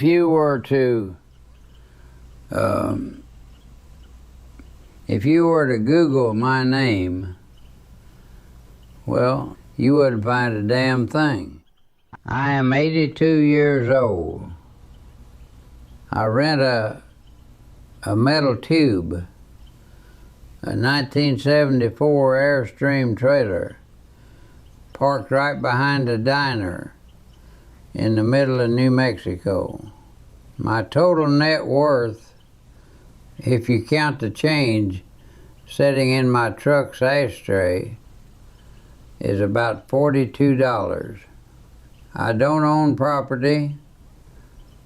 If you were to Google my name, well, you wouldn't find a damn thing. I am 82 years old. I rent a metal tube, a 1974 Airstream trailer, parked right behind a diner in the middle of New Mexico. My total net worth, if you count the change sitting in my truck's ashtray, is about $42. I don't own property.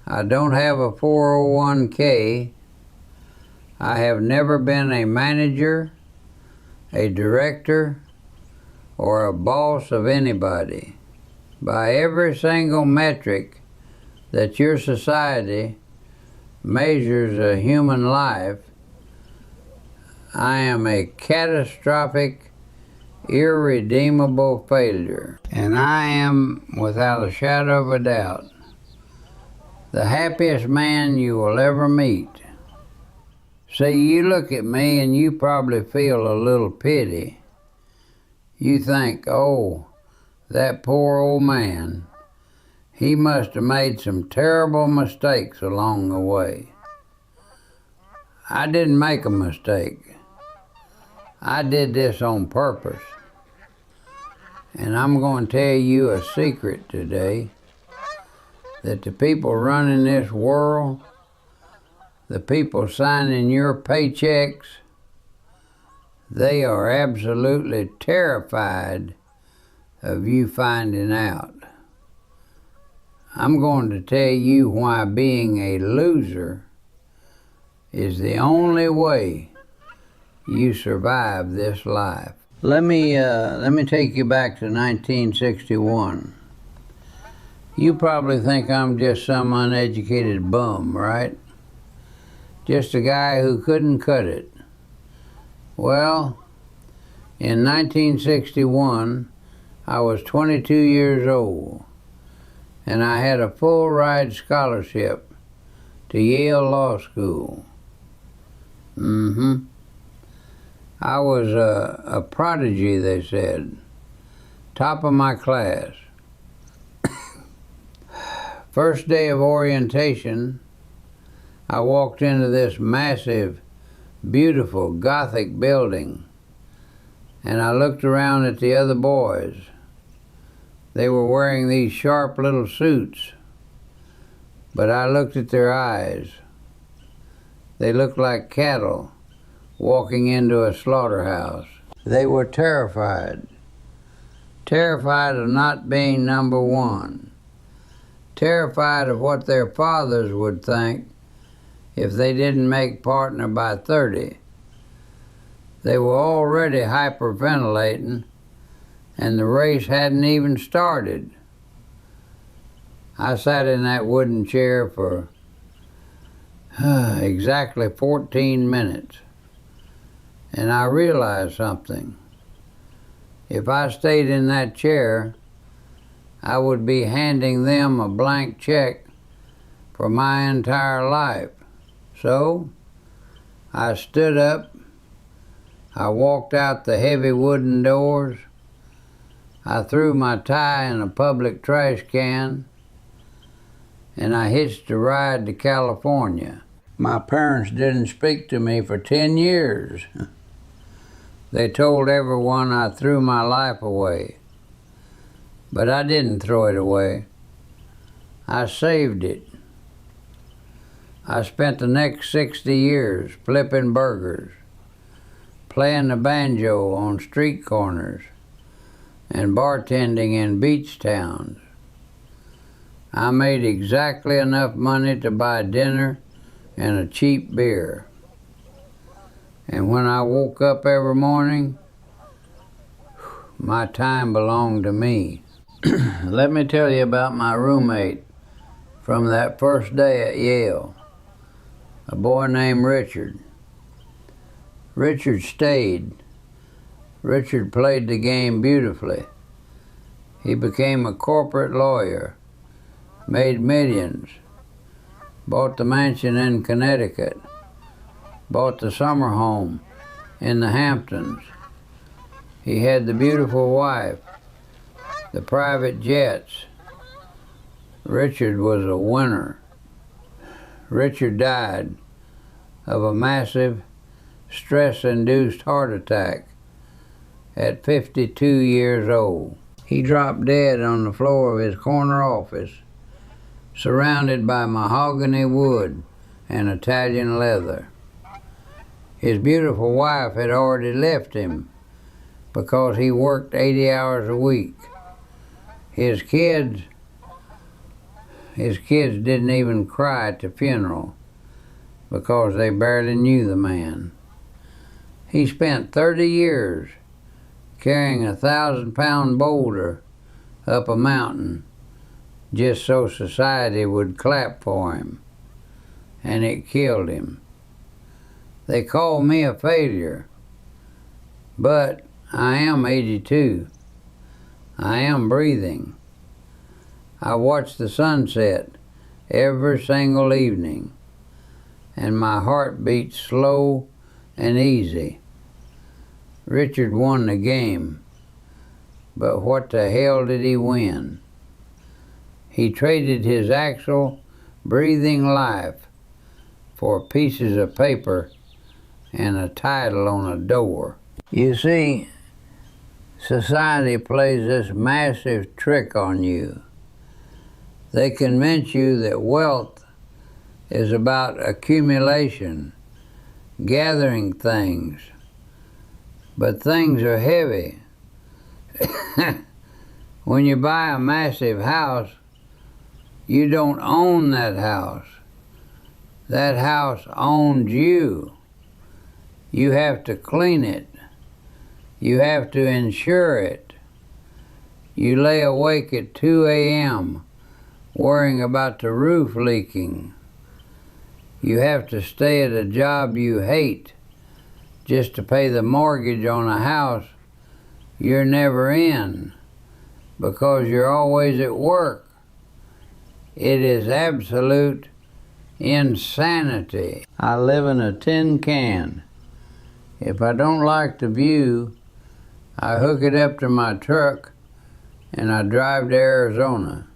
I don't have a 401k. I have never been a manager, a director, or a boss of anybody. By every single metric that your society measures a human life, I am a catastrophic, irredeemable failure. And I am, without a shadow of a doubt, the happiest man you will ever meet. See, you look at me and you probably feel a little pity. You think, oh, that poor old man, he must have made some terrible mistakes along the way. I didn't make a mistake. I did this on purpose. And I'm going to tell you a secret today, that the people running this world, the people signing your paychecks, they are absolutely terrified of you finding out. I'm going to tell you why being a loser is the only way you survive this life. Let me take you back to 1961. You probably think I'm just some uneducated bum, right? Just a guy who couldn't cut it. Well, in 1961, I was 22 years old, and I had a full ride scholarship to Yale Law School. I was a prodigy, they said. Top of my class. First day of orientation, I walked into this massive, beautiful Gothic building, and I looked around at the other boys. They were wearing these sharp little suits, but I looked at their eyes. They looked like cattle walking into a slaughterhouse. They were terrified. Terrified of not being number one. Terrified of what their fathers would think if they didn't make partner by 30. They were already hyperventilating, and the race hadn't even started. I sat in that wooden chair for exactly 14 minutes, and I realized something. If I stayed in that chair, I would be handing them a blank check for my entire life. So, I stood up, I walked out the heavy wooden doors, I threw my tie in a public trash can, and I hitched a ride to California. My parents didn't speak to me for 10 years. They told everyone I threw my life away. But I didn't throw it away. I saved it. I spent the next 60 years flipping burgers, playing the banjo on street corners, and bartending in beach towns. I made exactly enough money to buy dinner and a cheap beer. And when I woke up every morning, my time belonged to me. Let me tell you about my roommate from that first day at Yale, a boy named Richard. Richard stayed. Richard played the game beautifully. He became a corporate lawyer, made millions, bought the mansion in Connecticut, bought the summer home in the Hamptons. He had the beautiful wife, the private jets. Richard was a winner. Richard died of a massive stress-induced heart attack at 52 years old. He dropped dead on the floor of his corner office, surrounded by mahogany wood and Italian leather. His beautiful wife had already left him because he worked 80 hours a week. His kids didn't even cry at the funeral because they barely knew the man. He spent 30 years carrying a 1,000-pound boulder up a mountain just so society would clap for him, and it killed him. They call me a failure, but I am 82. I am breathing. I watch the sunset every single evening, and my heart beats slow and easy. Richard won the game, but what the hell did he win? He traded his actual breathing life for pieces of paper and a title on a door. You see, society plays this massive trick on you. They convince you that wealth is about accumulation, gathering things. But things are heavy. When you buy a massive house, you don't own that house. That house owns you. You have to clean it. You have to insure it. You lay awake at 2 a.m. worrying about the roof leaking. You have to stay at a job you hate just to pay the mortgage on a house you're never in because you're always at work. It is absolute insanity. I live in a tin can. If I don't like the view, I hook it up to my truck and I drive to Arizona.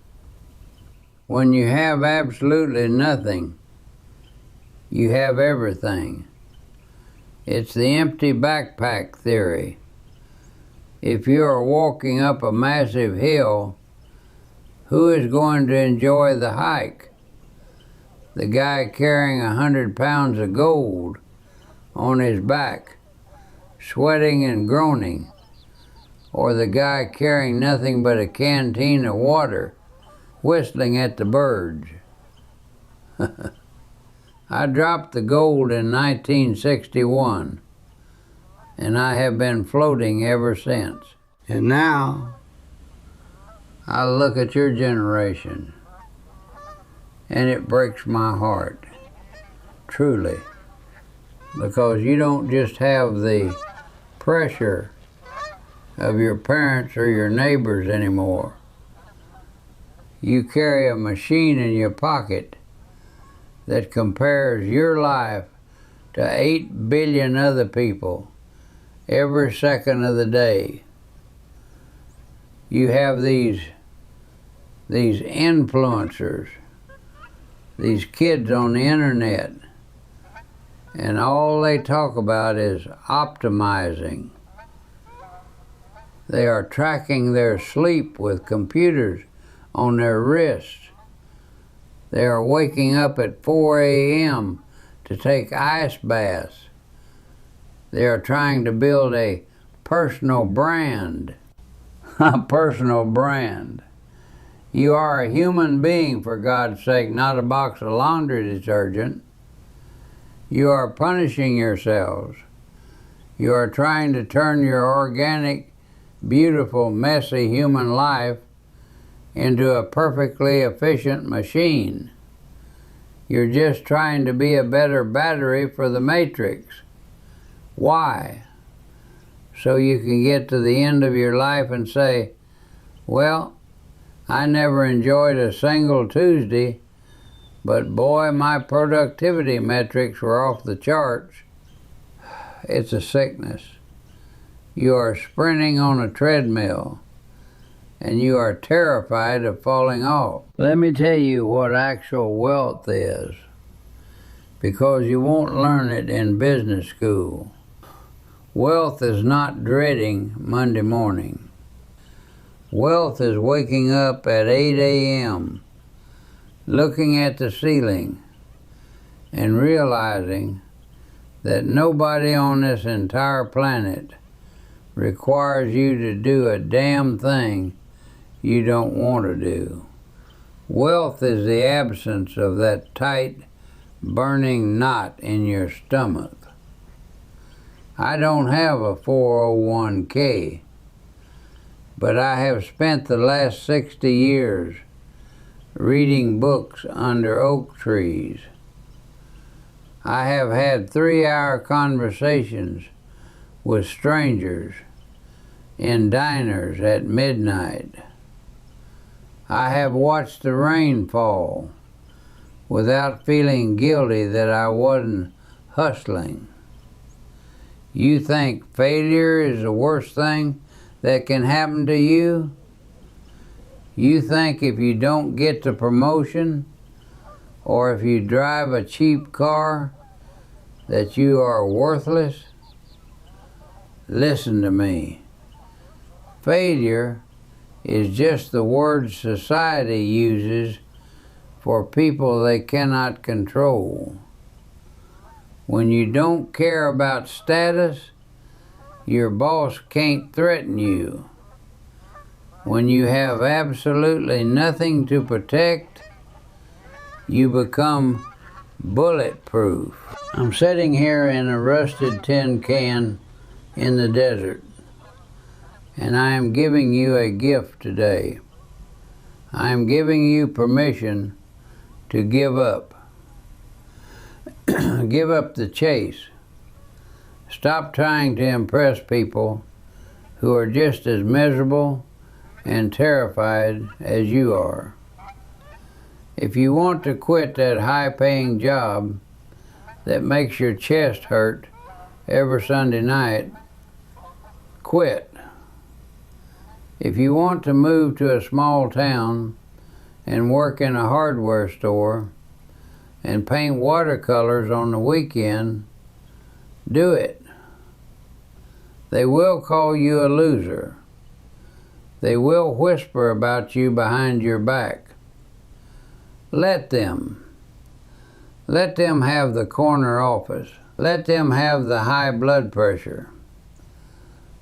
When you have absolutely nothing, you have everything. It's the empty backpack theory. If you are walking up a massive hill, who is going to enjoy the hike? The guy carrying 100 pounds of gold on his back, sweating and groaning, or the guy carrying nothing but a canteen of water, whistling at the birds? I dropped the gold in 1961, and I have been floating ever since. And now, I look at your generation, and it breaks my heart, truly, because you don't just have the pressure of your parents or your neighbors anymore. You carry a machine in your pocket that compares your life to 8 billion other people every second of the day. You have these influencers, these kids on the internet, and all they talk about is optimizing. They are tracking their sleep with computers on their wrists. They are waking up at 4 a.m. to take ice baths. They are trying to build a personal brand. A personal brand. You are a human being, for God's sake, not a box of laundry detergent. You are punishing yourselves. You are trying to turn your organic, beautiful, messy human life into a perfectly efficient machine. You're just trying to be a better battery for the Matrix. Why? So you can get to the end of your life and say, well, I never enjoyed a single Tuesday But boy, my productivity metrics were off the charts. It's a sickness. You are sprinting on a treadmill, and you are terrified of falling off. Let me tell you what actual wealth is, because you won't learn it in business school. Wealth is not dreading Monday morning. Wealth is waking up at 8 a.m., looking at the ceiling, and realizing that nobody on this entire planet requires you to do a damn thing you don't want to do. Wealth is the absence of that tight, burning knot in your stomach. I don't have a 401k, but I have spent the last 60 years reading books under oak trees. I have had 3-hour conversations with strangers in diners at midnight. I have watched the rain fall without feeling guilty that I wasn't hustling. You think failure is the worst thing that can happen to you? You think if you don't get the promotion, or if you drive a cheap car, that you are worthless? Listen to me. Failure is just the word society uses for people they cannot control. When you don't care about status, your boss can't threaten you. When you have absolutely nothing to protect, you become bulletproof. I'm sitting here in a rusted tin can in the desert, and I am giving you a gift today. I am giving you permission to give up. Give up the chase. Stop trying to impress people who are just as miserable and terrified as you are. If you want to quit that high-paying job that makes your chest hurt every Sunday night, quit. If you want to move to a small town and work in a hardware store and paint watercolors on the weekend, do it. They will call you a loser. They will whisper about you behind your back. Let them. Let them have the corner office. Let them have the high blood pressure.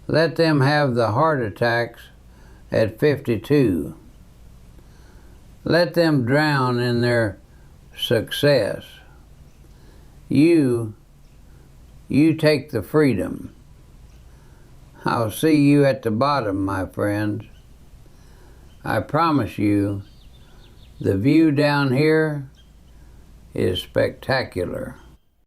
Let them have the heart attacks at 52. Let them drown in their success. You take the freedom. I'll see you at the bottom, my friends. I promise you, the view down here is spectacular.